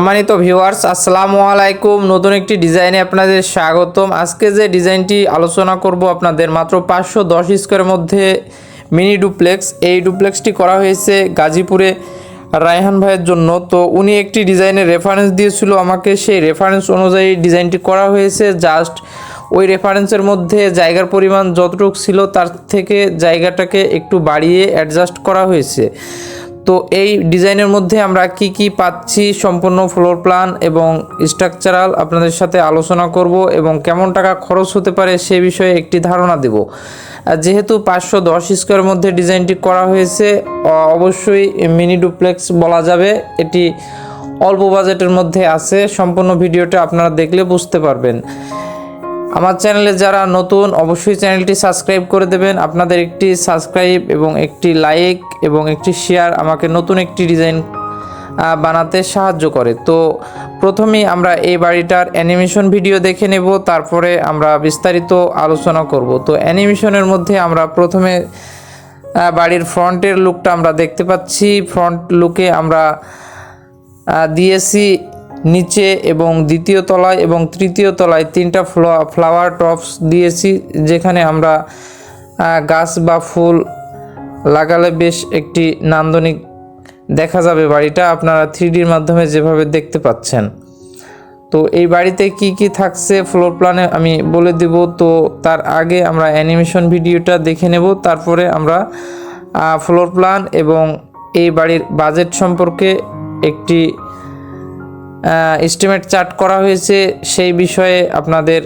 সম্মানিত ভিউয়ার্স, আসসালামু আলাইকুম। নতুন একটি ডিজাইনে আপনাদের স্বাগতম। আজকে যে ডিজাইনটি আলোচনা করব আপনাদের মাত্র 510 স্কোয়ারের মধ্যে মিনি ডুপ্লেক্স। এই ডুপ্লেক্সটি করা হয়েছে গাজীপুরে রায়হান ভাইয়ের জন্য। তো উনি একটি ডিজাইনের রেফারেন্স দিয়েছিল আমাকে, সেই রেফারেন্স অনুযায়ী ডিজাইনটি করা হয়েছে। জাস্ট ওই রেফারেন্সের মধ্যে জায়গার পরিমাণ যতটুকু ছিল তার থেকে জায়গাটাকে একটু বাড়িয়ে অ্যাডজাস্ট করা হয়েছে। তো এই ডিজাইনের মধ্যে আমরা কি কি পাচ্ছি, সম্পূর্ণ ফ্লোর প্ল্যান এবং স্ট্রাকচারাল আপনাদের সাথে আলোচনা করব এবং কেমন টাকা খরচ হতে পারে সে বিষয়ে একটি ধারণা দেব। যেহেতু 510 স্কোয়ারের মধ্যে ডিজাইনটি করা হয়েছে, অবশ্যই মিনি ডুপ্লেক্স বলা যাবে। এটি অল্প বাজেটের মধ্যে আছে। সম্পূর্ণ ভিডিওটা আপনারা দেখলে বুঝতে পারবেন। আমার চ্যানেলে যারা নতুন অবশ্যই চ্যানেলটি সাবস্ক্রাইব করে দেবেন। আপনাদের একটি সাবস্ক্রাইব এবং একটি লাইক এবং একটি শেয়ার আমাকে নতুন একটি ডিজাইন বানাতে সাহায্য করে। তো প্রথমেই আমরা এই বাড়িটার অ্যানিমেশন ভিডিও দেখে নেব, তারপরে আমরা বিস্তারিত আলোচনা করব। তো অ্যানিমেশনের মধ্যে আমরা প্রথমে বাড়ির ফ্রন্টের লুকটা আমরা দেখতে পাচ্ছি। ফ্রন্ট লুকে আমরা দিয়েছি নিচে এবং দ্বিতীয় তলায় এবং তৃতীয় তলায় তিনটা ফ্লাওয়ার টপস দিয়েছি, যেখানে আমরা গাছ বা ফুল লাগালে বেশ একটি নান্দনিক দেখা যাবে বাড়িটা, আপনারা 3Dর মাধ্যমে যেভাবে দেখতে পাচ্ছেন। তো এই বাড়িতে কি কি থাকছে ফ্লোর প্ল্যানে আমি বলে দেব। তো তার আগে আমরা অ্যানিমেশন ভিডিওটা দেখে নেব, তারপরে আমরা ফ্লোর প্ল্যান এবং এই বাড়ির বাজেট সম্পর্কে একটি এস্টিমেট চার্ট করা হয়েছে সেই বিষয়ে আপনাদের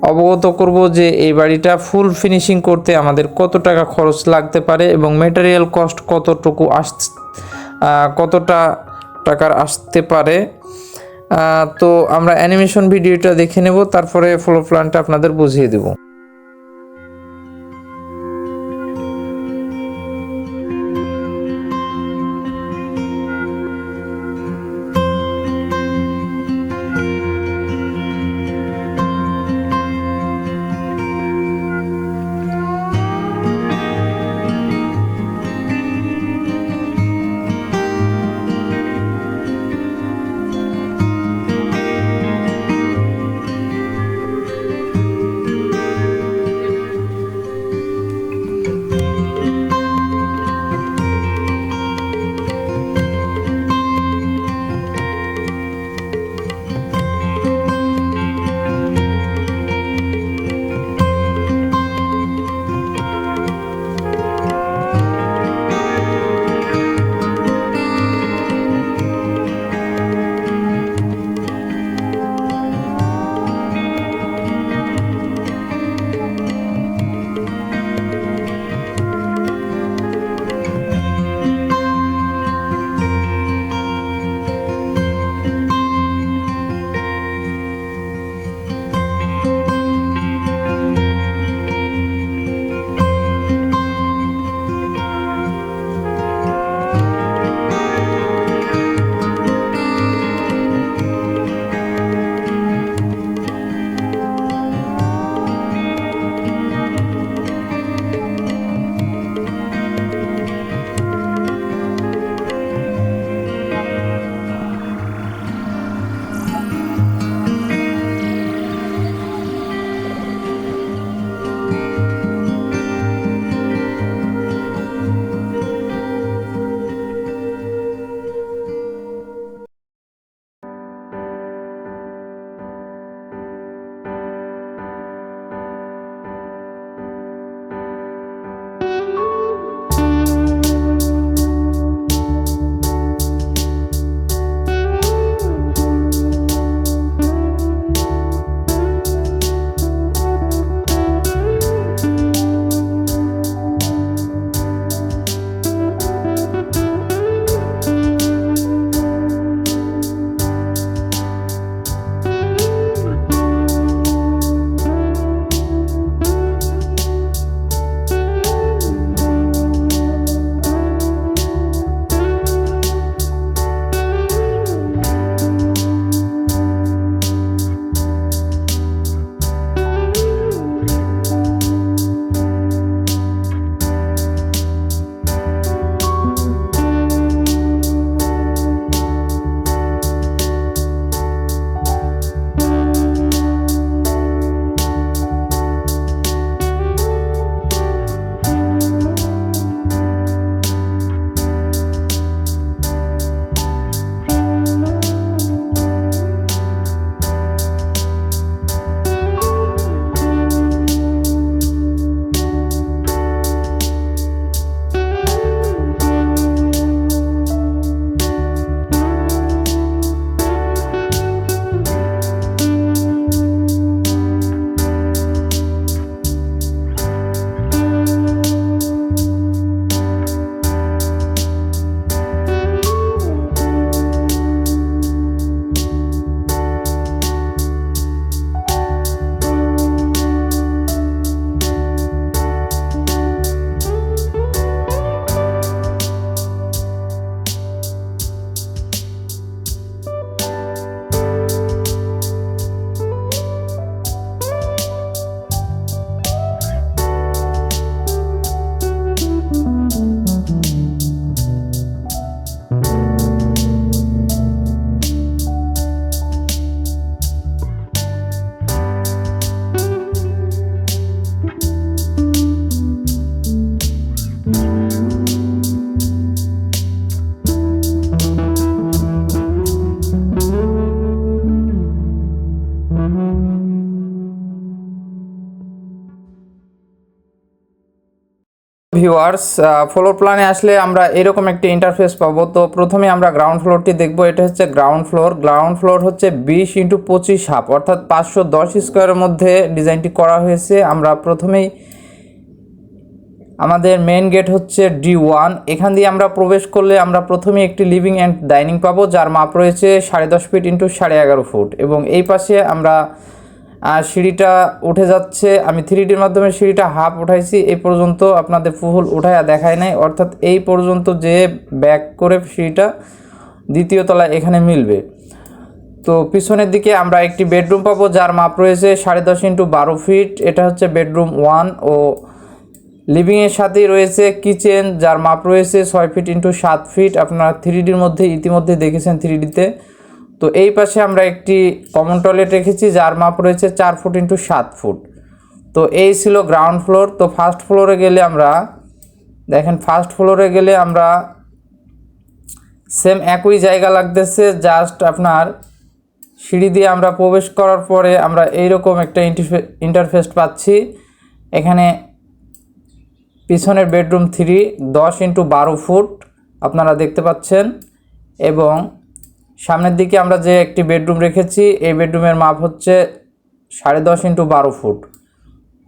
অবগত করব যে এই বাড়িটা ফুল ফিনিশিং করতে আমাদের কত টাকা খরচ লাগতে পারে এবং ম্যাটেরিয়াল কস্ট কতটা টাকার আসতে পারে। তো আমরা অ্যানিমেশন ভিডিওটা দেখে নেব, তারপরে ফ্লোর প্ল্যানটা আপনাদের বুঝিয়ে দেব। ভিউয়ার্স, ফ্লোর প্ল্যানে আসলে আমরা এরকম একটি ইন্টারফেস পাবো। তো প্রথমে আমরা গ্রাউন্ড ফ্লোরটি দেখব। এটা হচ্ছে গ্রাউন্ড ফ্লোর। গ্রাউন্ড ফ্লোর হচ্ছে 20x25 অর্থাৎ 510 স্কোয়ারের মধ্যে ডিজাইনটি করা হয়েছে। আমরা প্রথমেই আমাদের মেইন গেট হচ্ছে D1। এখান দিয়ে আমরা প্রবেশ করলে আমরা প্রথমে একটি লিভিং অ্যান্ড ডাইনিং পাবো, যার মাপ রয়েছে 10.5 ফিট ইন্টু 11.5 ফুট। এবং এই পাশে আমরা সিঁড়িটা উঠে যাচ্ছে। আমি 3Dর মাধ্যমে সিঁড়িটা হাফ উঠাইছি, এই পর্যন্ত আপনাদের ফুল উঠায়া দেখায় নাই, অর্থাৎ এই পর্যন্ত যে ব্যাক করে সিঁড়িটা দ্বিতীয় তলায় এখানে মিলবে। তো পিছনের দিকে আমরা একটি বেডরুম পাবো, যার মাপ রয়েছে 10.5 ইন্টু 12 ফিট। এটা হচ্ছে বেডরুম 1। ও লিভিংয়ের সাথেই রয়েছে কিচেন, যার মাপ রয়েছে 6 ফিট ইন্টু 7 ফিট। আপনারা 3Dর মধ্যে ইতিমধ্যে দেখেছেন 3Dতে। তো এই পাশে আমরা একটি কমন টয়লেট রেখেছি, যার মাপ রয়েছে 4 ফুট ইন্টু 7 ফুট। তো এই ছিল গ্রাউন্ড ফ্লোর। তো ফার্স্ট ফ্লোরে গেলে আমরা দেখেন, ফার্স্ট ফ্লোরে গেলে আমরা সেম একই জায়গা লাগতেছে, জাস্ট আপনার সিঁড়ি দিয়ে আমরা প্রবেশ করার পরে আমরা এইরকম একটা ইন্টারফেস পাচ্ছি। এখানে পিছনের বেডরুম 3 10 ইন্টু 12 ফুট আপনারা দেখতে পাচ্ছেন। এবং সামনের দিকে আমরা যে একটি বেডরুম রেখেছি, এই বেডরুমের মাপ হচ্ছে 10.5 ইন্টু 12 ফুট।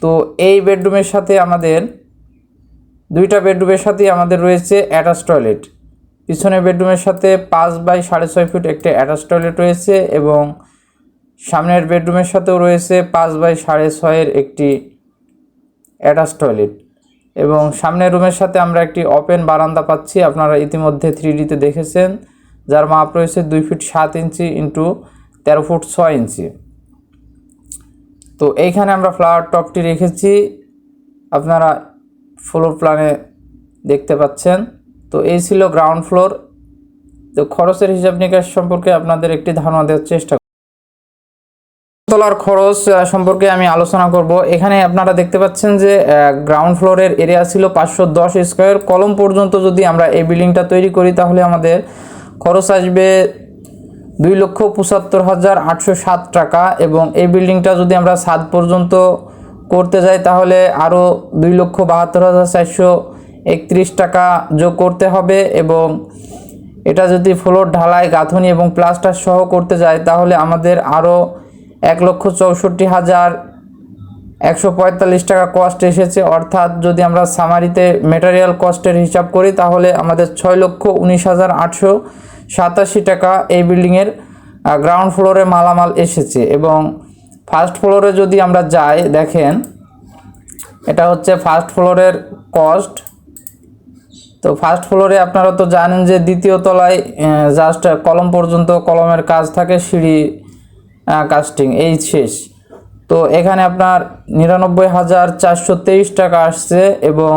তো এই বেডরুমের সাথে আমাদের দুইটা বেডরুমের সাথেই আমাদের রয়েছে অ্যাটাচ টয়লেট। পিছনের বেডরুমের সাথে 5 বাই 6.5 ফুট একটি অ্যাটাচ টয়লেট রয়েছে, এবং সামনের বেডরুমের সাথেও রয়েছে 5 বাই 6.5 একটি অ্যাটাচ টয়লেট। এবং সামনের রুমের সাথে আমরা একটি ওপেন বারান্দা পাচ্ছি, আপনারা ইতিমধ্যে 3Dতে দেখেছেন, যার মাপ রয়েছে 2 ফিট 7 ইঞ্চি ইন্টু 13 ফুট 6 ইঞ্চি। তো এইখানে আমরা ফ্লাওয়ার টপটি রেখেছি, আপনারা ফ্লোর প্ল্যানে দেখতে পাচ্ছেন। তো এই ছিল গ্রাউন্ড ফ্লোর। তো খরচের হিসাব নিকাশ সম্পর্কে আপনাদের একটি ধারণা দেওয়ার চেষ্টা করব। তলার খরচ সম্পর্কে আমি আলোচনা করব। এখানে আপনারা দেখতে পাচ্ছেন যে গ্রাউন্ড ফ্লোরের এরিয়া ছিল 510 স্কোয়ার। কলম পর্যন্ত যদি আমরা এই বিল্ডিংটা তৈরি করি তাহলে আমাদের খরচ আসবে 2,75,807 টাকা। এবং এই বিল্ডিংটা যদি আমরা ছাদ পর্যন্ত করতে যাই তাহলে আরও 2,72,431 টাকা যোগ করতে হবে। এবং এটা যদি ফ্লোর ঢালাই, গাঁথনি এবং প্লাস্টার সহ করতে যাই তাহলে আমাদের আরও 1,64,145 টাকা কস্ট এসেছে। অর্থাৎ যদি আমরা সামারিতে মেটেরিয়াল কস্টের হিসাব করি তাহলে আমাদের 6,19,887 টাকা এই বিল্ডিংয়ের গ্রাউন্ড ফ্লোরে মালামাল এসেছে। এবং ফার্স্ট ফ্লোরে যদি আমরা যাই, দেখেন এটা হচ্ছে ফার্স্ট ফ্লোরের কস্ট। তো ফার্স্ট ফ্লোরে আপনারা তো জানেন যে দ্বিতীয় তলায় জাস্ট কলম পর্যন্ত কলমের কাজ থাকে, সিঁড়ি কাস্টিং এই শেষ। তো এখানে আপনার 99,423 টাকা আসছে। এবং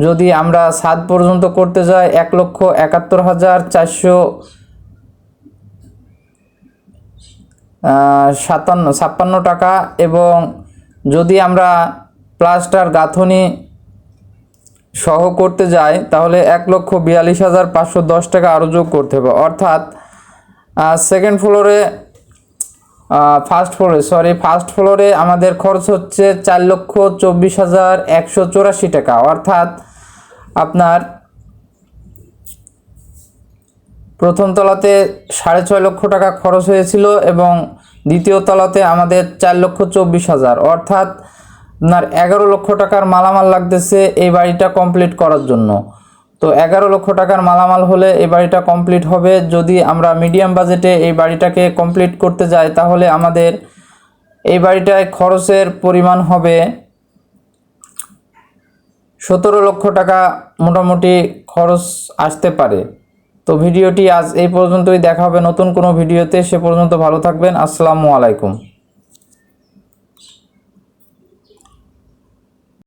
যদি আমরা ছাদ পর্যন্ত করতে যাই 1,71,456 টাকা। এবং যদি আমরা প্লাস্টার গাঁথনি সহ করতে যাই তাহলে 1,42,510 টাকা আরও যোগ করতে হবে। অর্থাৎ সেকেন্ড ফ্লোরে ফার্স্ট ফ্লোরে আমাদের খরচ হচ্ছে 4,24,184 টাকা। অর্থাৎ আপনার প্রথম তলাতে 6.5 লক্ষ টাকা খরচ হয়েছিল এবং দ্বিতীয় তলাতে আমাদের 4,24,000, অর্থাৎ আপনার 11 লক্ষ টাকার মালামাল লাগতেছে এই বাড়িটা কমপ্লিট করার জন্য। তো 11 লক্ষ টাকার মালামাল হলে এই বাড়িটা কমপ্লিট হবে। যদি আমরা মিডিয়াম বাজেটে এই বাড়িটাকে কমপ্লিট করতে যাই তাহলে আমাদের এই বাড়িটায় খরচের পরিমাণ হবে 17 লক্ষ টাকা মোটামুটি খরচ আসতে পারে। তো ভিডিওটি আজ এই পর্যন্তই, দেখা হবে নতুন কোনো ভিডিওতে। সে পর্যন্ত ভালো থাকবেন। আসসালামু আলাইকুম।